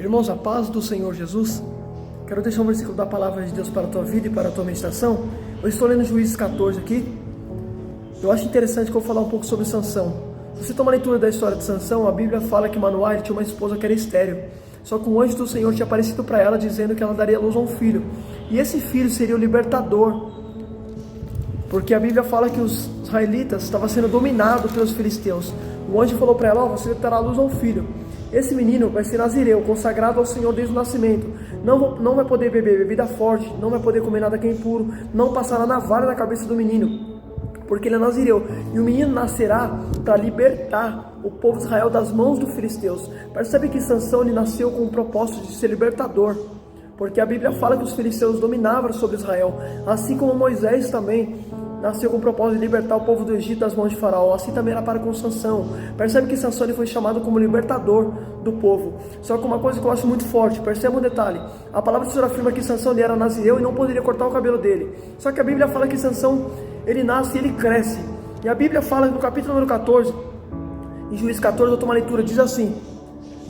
Irmãos, a paz do Senhor Jesus. Quero deixar um versículo da palavra de Deus para a tua vida e para a tua meditação. Eu estou lendo Juízes 14 aqui. Eu acho interessante que eu vou falar um pouco sobre Sansão. Se você toma a leitura da história de Sansão, a Bíblia fala que Manoá tinha uma esposa que era estéril. Só que um anjo do Senhor tinha aparecido para ela dizendo que ela daria luz a um filho. E esse filho seria o libertador. Porque a Bíblia fala que os israelitas estavam sendo dominados pelos filisteus. O anjo falou para ela: você dará luz a um filho. Esse menino vai ser nazireu, consagrado ao Senhor desde o nascimento. Não vai poder beber bebida forte, não vai poder comer nada que é impuro, não passará navalha na cabeça do menino, porque ele é nazireu. E o menino nascerá para libertar o povo de Israel das mãos dos filisteus. Percebe que Sansão ele nasceu com o propósito de ser libertador, porque a Bíblia fala que os filisteus dominavam sobre Israel, assim como Moisés também nasceu com o propósito de libertar o povo do Egito das mãos de Faraó. Assim também era para com Sansão. Percebe que Sansão ele foi chamado como libertador do povo. Só que uma coisa que eu acho muito forte, perceba um detalhe: a palavra do Senhor afirma que Sansão ele era nazireu e não poderia cortar o cabelo dele. Só que a Bíblia fala que Sansão ele nasce e ele cresce. E a Bíblia fala no capítulo número 14, em Juízes 14, eu tomo uma leitura, diz assim: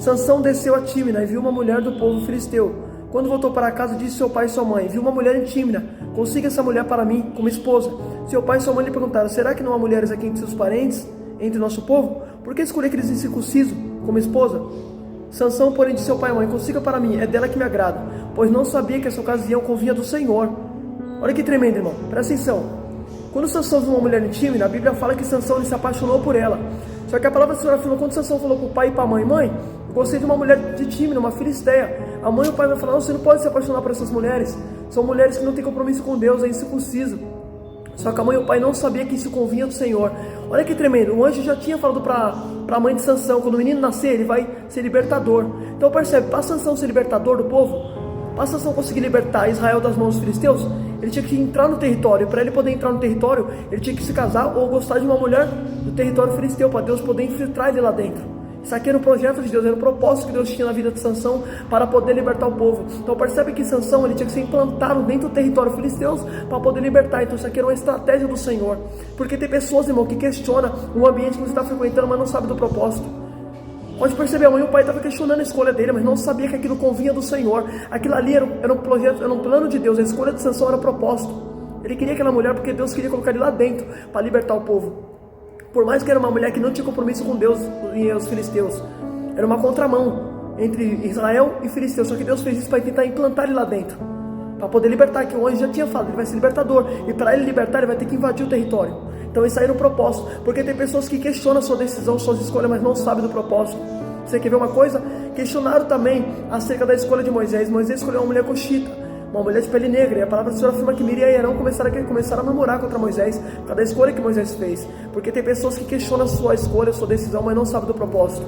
Sansão desceu a Tímina e viu uma mulher do povo filisteu. Quando voltou para casa, disse seu pai e sua mãe: viu uma mulher em Tímina, consiga essa mulher para mim como esposa. Seu pai e sua mãe lhe perguntaram: será que não há mulheres aqui entre seus parentes, entre o nosso povo? Por que escolher aqueles incircuncisos como esposa? Sansão, porém, disse seu pai e mãe: consiga para mim, é dela que me agrada, pois não sabia que essa ocasião convinha do Senhor. Olha que tremendo, irmão, presta atenção. Quando Sansão viu uma mulher em Tímina, a Bíblia fala que Sansão ele se apaixonou por ela. Só que a palavra do Senhor afirma, quando Sansão falou para o pai e para a mãe: mãe, eu gostei de uma mulher de Tímina, uma filisteia. A mãe e o pai vai falar: não, você não pode se apaixonar por essas mulheres. São mulheres que não têm compromisso com Deus, é incircunciso. Só que a mãe e o pai não sabiam que isso convinha do Senhor. Olha que tremendo, o anjo já tinha falado para a mãe de Sansão: quando o menino nascer, ele vai ser libertador. Então percebe, para Sansão ser libertador do povo, para Sansão conseguir libertar Israel das mãos dos filisteus, ele tinha que entrar no território. Para ele poder entrar no território, ele tinha que se casar ou gostar de uma mulher do território filisteu, para Deus poder infiltrar ele lá dentro. Isso aqui era um projeto de Deus, era um propósito que Deus tinha na vida de Sansão para poder libertar o povo. Então percebe que Sansão ele tinha que ser implantado dentro do território filisteu para poder libertar. Então isso aqui era uma estratégia do Senhor. Porque tem pessoas, irmão, que questionam um ambiente que você está frequentando, mas não sabe do propósito. Pode perceber, a mãe e o pai estavam questionando a escolha dele, mas não sabia que aquilo convinha do Senhor. Aquilo ali era um projeto, era um plano de Deus. A escolha de Sansão era propósito. Ele queria aquela mulher porque Deus queria colocar ele lá dentro para libertar o povo. Por mais que era uma mulher que não tinha compromisso com Deus e os filisteus, era uma contramão entre Israel e filisteus. Só que Deus fez isso para tentar implantar ele lá dentro, para poder libertar, que o anjo já tinha falado, ele vai ser libertador, e para ele libertar, ele vai ter que invadir o território. Então isso aí era um propósito, porque tem pessoas que questionam a sua decisão, suas escolhas, mas não sabem do propósito. Você quer ver uma coisa? Questionaram também acerca da escolha de Moisés. Moisés escolheu uma mulher coxita, uma mulher de pele negra, e a palavra do Senhor afirma que Miriam e Arão começaram a murmurar contra Moisés, por causa da escolha que Moisés fez. Porque tem pessoas que questionam a sua escolha, a sua decisão, mas não sabem do propósito.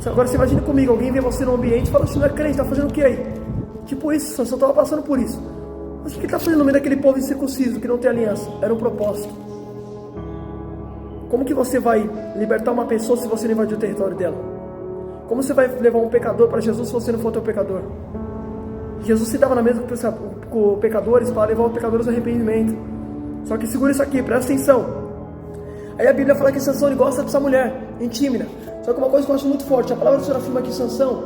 Agora você imagina comigo, alguém vê você no ambiente e fala: você não é crente, está fazendo o que aí? Tipo isso, Sansão estava passando por isso. Mas o que ele está fazendo no meio daquele povo incircunciso, que não tem aliança? Era um propósito. Como que você vai libertar uma pessoa se você não invadir o território dela? Como você vai levar um pecador para Jesus se você não for teu pecador? Jesus se dava na mesa com pecadores para levar os pecadores ao arrependimento. Só que segura isso aqui, presta atenção. Aí a Bíblia fala que Sansão ele gosta dessa mulher em Tímina. Só que uma coisa que eu acho muito forte, a palavra do Senhor afirma que Sansão,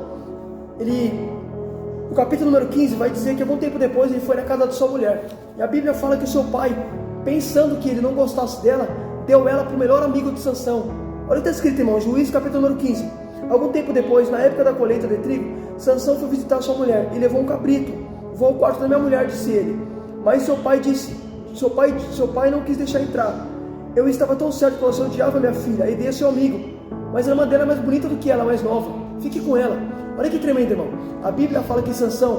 no capítulo número 15, vai dizer que algum tempo depois ele foi na casa de sua mulher. E a Bíblia fala que o seu pai, pensando que ele não gostasse dela, deu ela para o melhor amigo de Sansão. Olha o que está escrito, irmão, Juízes capítulo número 15. Algum tempo depois, na época da colheita de trigo, Sansão foi visitar sua mulher e levou um cabrito. Vou ao quarto da minha mulher, disse ele. Mas seu pai não quis deixar entrar. Eu estava tão certo que você odiava minha filha e dei a seu amigo. Mas a irmã dela é mais bonita do que ela, mais nova. Fique com ela. Olha que tremendo, irmão. A Bíblia fala que Sansão,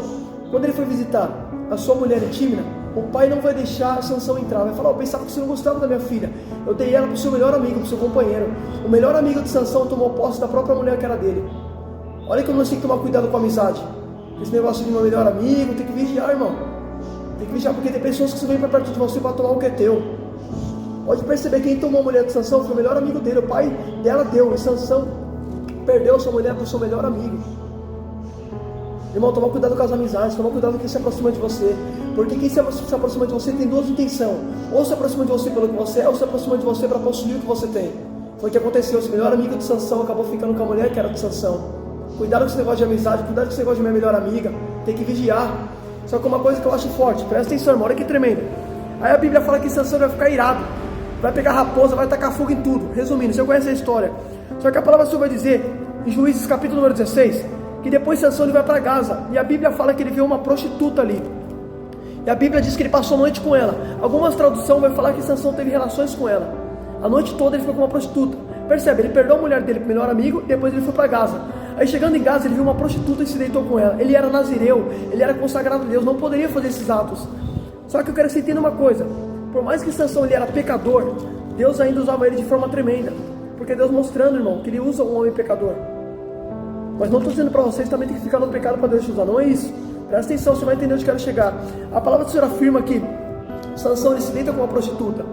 quando ele foi visitar a sua mulher em Tímina, o pai não vai deixar Sansão entrar. Vai falar: eu pensava que você não gostava da minha filha. Eu dei ela para o seu melhor amigo, para o seu companheiro. O melhor amigo de Sansão tomou posse da própria mulher que era dele. Olha que nós temos que tomar cuidado com a amizade. Esse negócio de meu melhor amigo, tem que vigiar, irmão. Tem que vigiar, porque tem pessoas que vêm para perto de você para tomar o que é teu. Pode perceber, quem tomou a mulher de Sansão foi o melhor amigo dele. O pai dela deu, e Sansão perdeu sua mulher para o seu melhor amigo. Irmão, toma cuidado com as amizades, toma cuidado com quem se aproxima de você. Porque quem se aproxima de você tem duas intenções: ou se aproxima de você pelo que você é, ou se aproxima de você para possuir o que você tem. Foi o que aconteceu. O melhor amigo de Sansão acabou ficando com a mulher que era de Sansão. Cuidado com esse negócio de amizade, cuidado com esse negócio de minha melhor amiga. Tem que vigiar. Só que uma coisa que eu acho forte, presta atenção, irmão, olha que tremendo. Aí a Bíblia fala que Sansão vai ficar irado, vai pegar raposa, vai tacar fogo em tudo. Resumindo, você conhece a história. Só que a palavra do Senhor vai dizer, em Juízes capítulo número 16, que depois Sansão ele vai para Gaza. E a Bíblia fala que ele viu uma prostituta ali. E a Bíblia diz que ele passou a noite com ela. Algumas traduções vai falar que Sansão teve relações com ela. A noite toda ele ficou com uma prostituta. Percebe, ele perdeu a mulher dele pro melhor amigo, e depois ele foi para Gaza. Aí chegando em Gaza ele viu uma prostituta e se deitou com ela. Ele era nazireu, ele era consagrado a Deus, não poderia fazer esses atos. Só que eu quero que você entenda uma coisa. Por mais que Sansão ele era pecador, Deus ainda usava ele de forma tremenda. Porque Deus mostrando, irmão, que ele usa um homem pecador. Mas não estou dizendo para vocês também tem que ficar no pecado para Deus te usar, não é isso. Presta atenção, você vai entender onde eu quero chegar. A palavra do Senhor afirma que Sansão ele se deita com uma prostituta.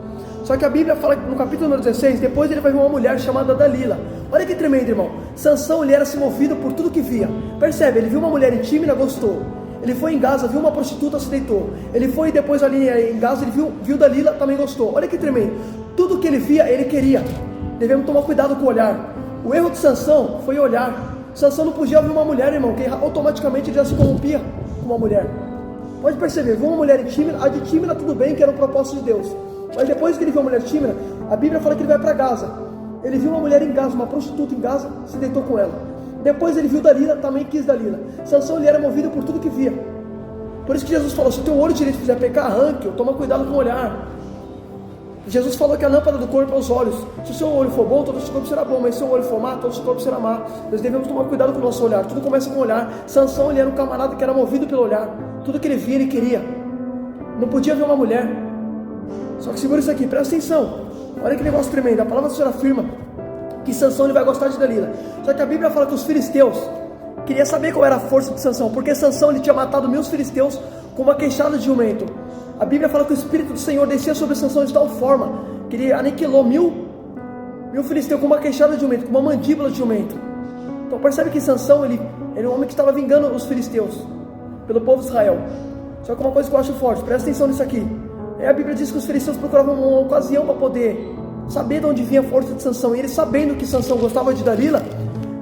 Só que a Bíblia fala que no capítulo número 16, depois ele vai ver uma mulher chamada Dalila. Olha que tremendo, irmão. Sansão ele era se movido por tudo que via. Percebe, ele viu uma mulher tímida, gostou. Ele foi em Gaza, viu uma prostituta, se deitou. Ele foi depois ali em Gaza, ele viu Dalila, também gostou. Olha que tremendo. Tudo que ele via, ele queria. Devemos tomar cuidado com o olhar. O erro de Sansão foi olhar. Sansão não podia ver uma mulher, irmão, que automaticamente ele já se corrompia com uma mulher. Pode perceber, viu uma mulher tímida, a de tímida tudo bem, que era um propósito de Deus. Mas depois que ele viu uma mulher tímida, a Bíblia fala que ele vai para Gaza. Ele viu uma mulher em Gaza, uma prostituta em Gaza, se deitou com ela. Depois ele viu Dalila, também quis Dalila. Sansão ele era movido por tudo que via. Por isso que Jesus falou, se o teu olho direito fizer pecar, arranque-o, toma cuidado com o olhar. Jesus falou que a lâmpada do corpo é os olhos. Se o seu olho for bom, todo o seu corpo será bom. Mas se o seu olho for má, todo o seu corpo será má. Nós devemos tomar cuidado com o nosso olhar. Tudo começa com o olhar. Sansão ele era um camarada que era movido pelo olhar. Tudo que ele via, ele queria. Não podia ver uma mulher. Só que segura isso aqui, presta atenção. Olha que negócio tremendo. A palavra do Senhor afirma que Sansão ele vai gostar de Dalila. Só que a Bíblia fala que os filisteus queriam saber qual era a força de Sansão. Porque Sansão ele tinha matado 1000 filisteus com uma queixada de jumento. A Bíblia fala que o Espírito do Senhor descia sobre Sansão de tal forma que ele aniquilou 1000 filisteus com uma queixada de jumento, com uma mandíbula de jumento. Então percebe que Sansão ele era um homem que estava vingando os filisteus pelo povo de Israel. Só que uma coisa que eu acho forte, presta atenção nisso aqui. A Bíblia diz que os filisteus procuravam uma ocasião para poder saber de onde vinha a força de Sansão. E eles, sabendo que Sansão gostava de Dalila,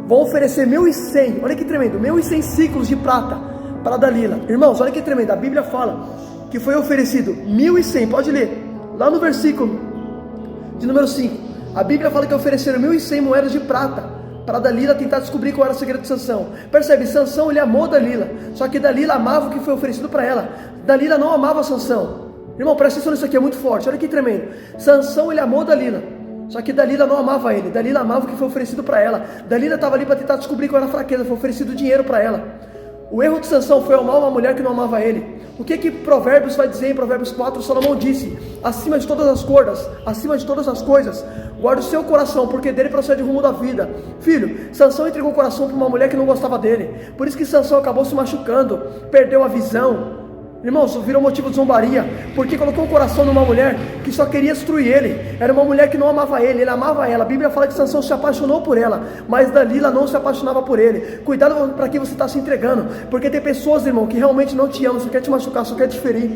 vão oferecer 1100, olha que tremendo, 1100 ciclos de prata para Dalila. Irmãos, olha que tremendo, a Bíblia fala que foi oferecido 1100, pode ler, lá no versículo de número 5, a Bíblia fala que ofereceram 1100 moedas de prata para Dalila tentar descobrir qual era o segredo de Sansão. Percebe, Sansão ele amou Dalila, só que Dalila amava o que foi oferecido para ela. Dalila não amava Sansão. Irmão, presta atenção nisso aqui, é muito forte, olha que tremendo. Sansão ele amou Dalila, só que Dalila não amava ele. Dalila amava o que foi oferecido para ela. Dalila estava ali para tentar descobrir qual era a fraqueza, foi oferecido dinheiro para ela. O erro de Sansão foi amar uma mulher que não amava ele. O que Provérbios vai dizer em Provérbios 4? Salomão disse: acima de todas as coisas, guarda o seu coração, porque dele procede o rumo da vida. Filho, Sansão entregou o coração para uma mulher que não gostava dele. Por isso que Sansão acabou se machucando, perdeu a visão. Irmãos, virou motivo de zombaria, porque colocou o coração numa mulher que só queria destruir ele. Era uma mulher que não amava ele, ele amava ela. A Bíblia fala que Sansão se apaixonou por ela, mas Dalila não se apaixonava por ele. Cuidado para quem você está se entregando, porque tem pessoas, irmão, que realmente não te amam, só quer te machucar, só quer te ferir.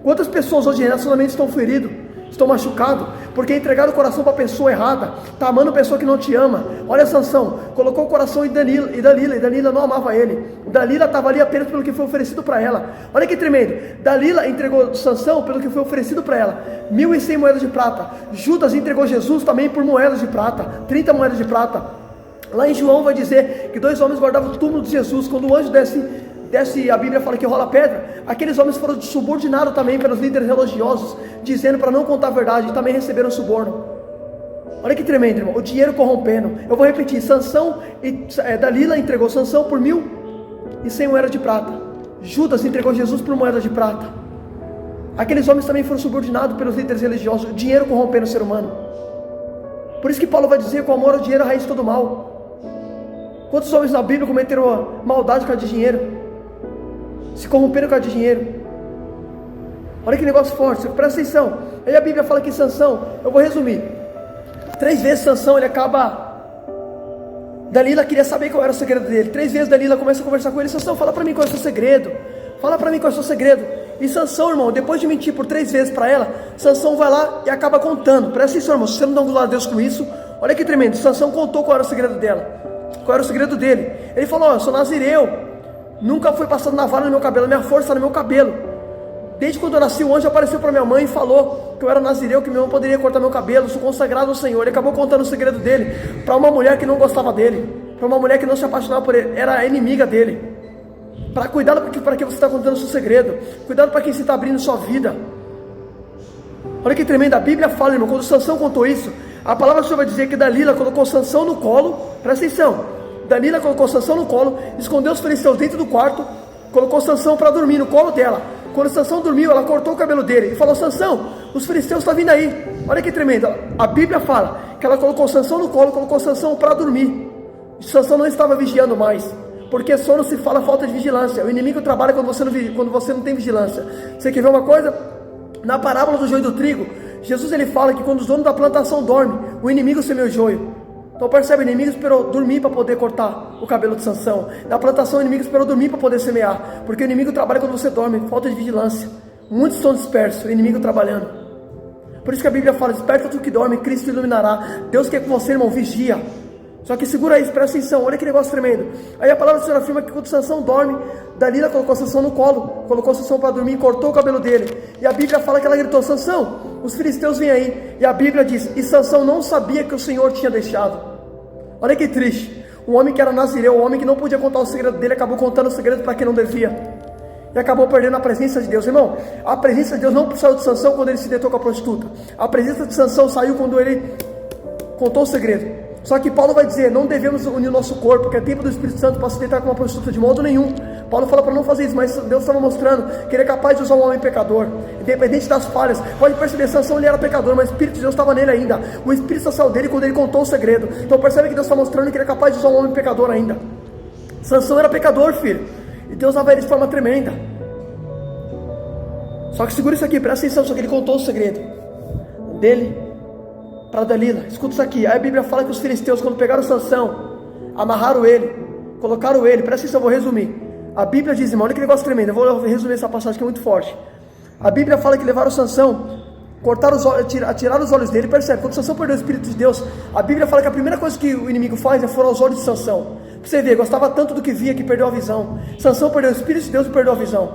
Quantas pessoas hoje em relacionamento estão feridos, estão machucados, porque entregaram o coração para a pessoa errada, está amando a pessoa que não te ama. Olha Sansão, colocou o coração em Dalila, e Dalila não amava ele. Dalila estava ali apenas pelo que foi oferecido para ela. Olha que tremendo, Dalila entregou Sansão pelo que foi oferecido para ela, 1100 moedas de prata. Judas entregou Jesus também por moedas de prata, 30 moedas de prata. Lá em João vai dizer que 2 homens guardavam o túmulo de Jesus. Quando o anjo desce, a Bíblia fala que rola pedra. Aqueles homens foram subordinados também pelos líderes religiosos, dizendo para não contar a verdade, e também receberam suborno. Olha que tremendo, irmão, o dinheiro corrompendo. Eu vou repetir, Sansão Dalila entregou Sansão por 1100 moedas de prata. Judas entregou Jesus por moedas de prata. Aqueles homens também foram subordinados pelos líderes religiosos, o dinheiro corrompendo o ser humano. Por isso que Paulo vai dizer que o amor ao dinheiro é a raiz de todo mal. Quantos homens na Bíblia cometeram maldade por causa de dinheiro? Se corromperam por causa de dinheiro. Olha que negócio forte, presta atenção. Aí a Bíblia fala que Sansão, eu vou resumir, 3 vezes Sansão ele acaba, Dalila queria saber qual era o segredo dele. 3 vezes Dalila começa a conversar com ele: Sansão, fala para mim qual é o seu segredo, fala para mim qual é o seu segredo. E Sansão, irmão, depois de mentir por 3 vezes para ela, Sansão vai lá e acaba contando. Presta atenção, irmão, se você não dá um glória a Deus com isso, olha que tremendo, Sansão contou qual era o segredo dela. Qual era o segredo dele? Ele falou: eu sou nazireu, nunca foi passado navalha no meu cabelo, a minha força está no meu cabelo. Desde quando eu nasci, o anjo apareceu para minha mãe e falou que eu era nazireu, que meu irmão poderia cortar meu cabelo, sou consagrado ao Senhor. Ele acabou contando o segredo dele para uma mulher que não gostava dele, para uma mulher que não se apaixonava por ele, era a inimiga dele. Cuidado para que você está contando o seu segredo, cuidado para quem você está abrindo sua vida. Olha que tremendo, a Bíblia fala, irmão, quando Sansão contou isso, a palavra do Senhor vai dizer que Dalila colocou Sansão no colo, presta atenção, Dalila colocou Sansão no colo, escondeu os filisteus dentro do quarto, colocou Sansão para dormir no colo dela. Quando Sansão dormiu, ela cortou o cabelo dele e falou: Sansão, os filisteus estão vindo aí. Olha que tremendo, a Bíblia fala que ela colocou Sansão no colo, colocou Sansão para dormir. Sansão não estava vigiando mais, porque sono se fala falta de vigilância. O inimigo trabalha quando você não tem vigilância. Você quer ver uma coisa? Na parábola do joio e do trigo, Jesus ele fala que quando os donos da plantação dormem, o inimigo semeia o joio. Então percebe, o inimigo esperou dormir para poder cortar o cabelo de Sansão. Na plantação o inimigo esperou dormir para poder semear, porque o inimigo trabalha quando você dorme, falta de vigilância. Muitos estão dispersos, o inimigo trabalhando. Por isso que a Bíblia fala: desperta tu que dorme, Cristo iluminará. Deus quer com você, irmão, vigia. Só que segura isso, presta atenção, olha que negócio tremendo. Aí a palavra do Senhor afirma que quando Sansão dorme, Dalila colocou Sansão no colo, colocou Sansão para dormir, cortou o cabelo dele. E a Bíblia fala que ela gritou: Sansão, os filisteus vêm aí. E a Bíblia diz: e Sansão não sabia que o Senhor tinha deixado. Olha que triste, um homem que era nazireu, um homem que não podia contar o segredo dele, acabou contando o segredo para quem não devia. E acabou perdendo a presença de Deus. Irmão, a presença de Deus não saiu de Sansão quando ele se deitou com a prostituta. A presença de Sansão saiu quando ele contou o segredo. Só que Paulo vai dizer: não devemos unir o nosso corpo, porque é tempo do Espírito Santo para se deitar com uma prostituta de modo nenhum. Paulo fala para não fazer isso, mas Deus estava mostrando que ele é capaz de usar um homem pecador, independente das falhas. Pode perceber, Sansão ele era pecador, mas o Espírito de Deus estava nele ainda. O Espírito saiu dele quando ele contou o segredo. Então percebe que Deus está mostrando que ele é capaz de usar um homem pecador ainda. Sansão era pecador, filho, e Deus usava ele de forma tremenda. Só que segura isso aqui, presta atenção, só que ele contou o segredo dele para Dalila. Escuta isso aqui. Aí a Bíblia fala que os filisteus, quando pegaram Sansão, amarraram ele, colocaram ele, presta atenção, eu vou resumir. A Bíblia diz, irmão, olha que negócio tremendo, eu vou resumir essa passagem que é muito forte. A Bíblia fala que levaram Sansão, cortaram os olhos, tiraram os olhos dele. Percebe, quando Sansão perdeu o Espírito de Deus, a Bíblia fala que a primeira coisa que o inimigo faz é furar os olhos de Sansão. Pra você ver, gostava tanto do que via que perdeu a visão. Sansão perdeu o Espírito de Deus e perdeu a visão.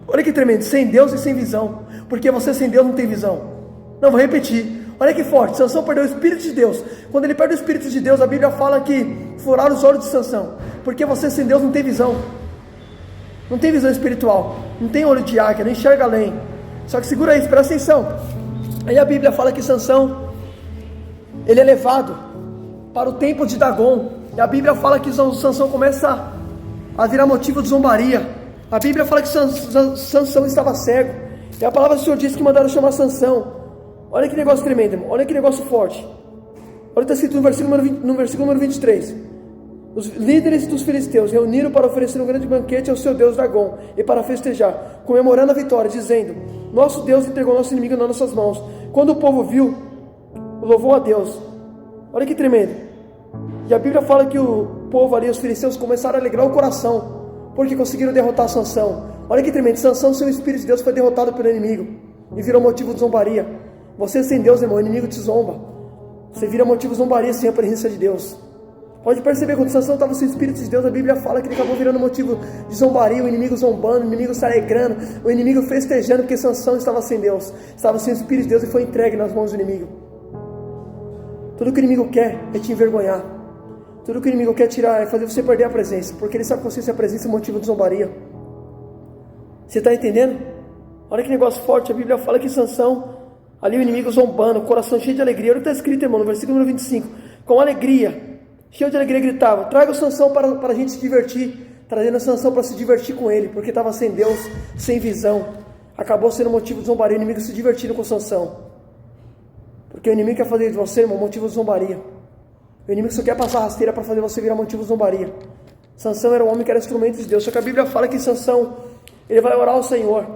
Olha que tremendo, sem Deus e sem visão, porque você sem Deus não tem visão. Não, vou repetir. Olha que forte, Sansão perdeu o Espírito de Deus. Quando ele perde o Espírito de Deus, a Bíblia fala que furaram os olhos de Sansão, porque você sem Deus não tem visão. Não tem visão espiritual, não tem olho de águia, não enxerga além. Só que segura isso, presta atenção. Aí a Bíblia fala que Sansão, ele é levado para o templo de Dagon. E a Bíblia fala que Sansão começa a virar motivo de zombaria. A Bíblia fala que Sansão estava cego. E a palavra do Senhor diz que mandaram chamar Sansão. Olha que negócio tremendo, irmão. Olha que negócio forte. Olha o que está escrito no versículo número 23. Os líderes dos filisteus reuniram para oferecer um grande banquete ao seu Deus Dagon e para festejar, comemorando a vitória, dizendo: nosso Deus entregou nosso inimigo nas nossas mãos. Quando o povo viu, louvou a Deus. Olha que tremendo. E a Bíblia fala que o povo ali, os filisteus, começaram a alegrar o coração, porque conseguiram derrotar Sansão. Olha que tremendo, Sansão, sem o Espírito de Deus, foi derrotado pelo inimigo e virou motivo de zombaria. Você sem Deus, irmão, o inimigo te zomba. Você vira motivo de zombaria sem a presença de Deus. Pode perceber, quando Sansão estava sem o Espírito de Deus, a Bíblia fala que ele acabou virando motivo de zombaria, o inimigo zombando, o inimigo se alegrando, o inimigo festejando, porque Sansão estava sem Deus, estava sem o Espírito de Deus e foi entregue nas mãos do inimigo. Tudo que o inimigo quer é te envergonhar. Tudo que o inimigo quer tirar é fazer você perder a presença, porque ele sabe que você sem a presença é motivo de zombaria. Você está entendendo? Olha que negócio forte, a Bíblia fala que Sansão, ali o inimigo zombando, o coração cheio de alegria. Olha o que está escrito, irmão, no versículo número 25. Com alegria, cheio de alegria, gritava: traga o Sansão para a gente se divertir. Trazendo a Sansão para se divertir com ele, porque estava sem Deus, sem visão. Acabou sendo motivo de zombaria. O inimigo se divertindo com Sansão, porque o inimigo quer fazer de você, irmão, motivo de zombaria. O inimigo só quer passar rasteira para fazer você virar motivo de zombaria. Sansão era um homem que era instrumento de Deus. Só que a Bíblia fala que Sansão, ele vai orar ao Senhor,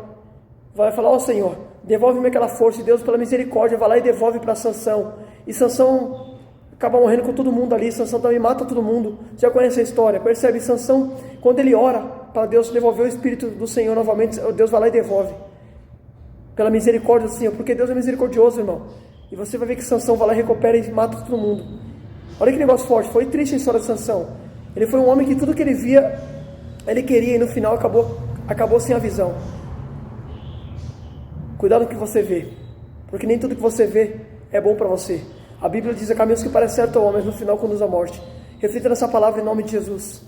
vai falar ao Senhor: devolve-me aquela força. E Deus, pela misericórdia, vai lá e devolve para Sansão. E Sansão acaba morrendo com todo mundo ali. Sansão também mata todo mundo. Você já conhece a história, percebe? Sansão, quando ele ora para Deus devolver o Espírito do Senhor novamente, Deus vai lá e devolve, pela misericórdia do Senhor, porque Deus é misericordioso, irmão. E você vai ver que Sansão vai lá e recupera e mata todo mundo. Olha que negócio forte, foi triste a história de Sansão. Ele foi um homem que tudo que ele via, ele queria, e no final acabou sem a visão. Cuidado com o que você vê, porque nem tudo que você vê é bom para você. A Bíblia diz: há caminhos que parecem certo ao homem, mas no final conduz à morte. Reflita nessa palavra em nome de Jesus.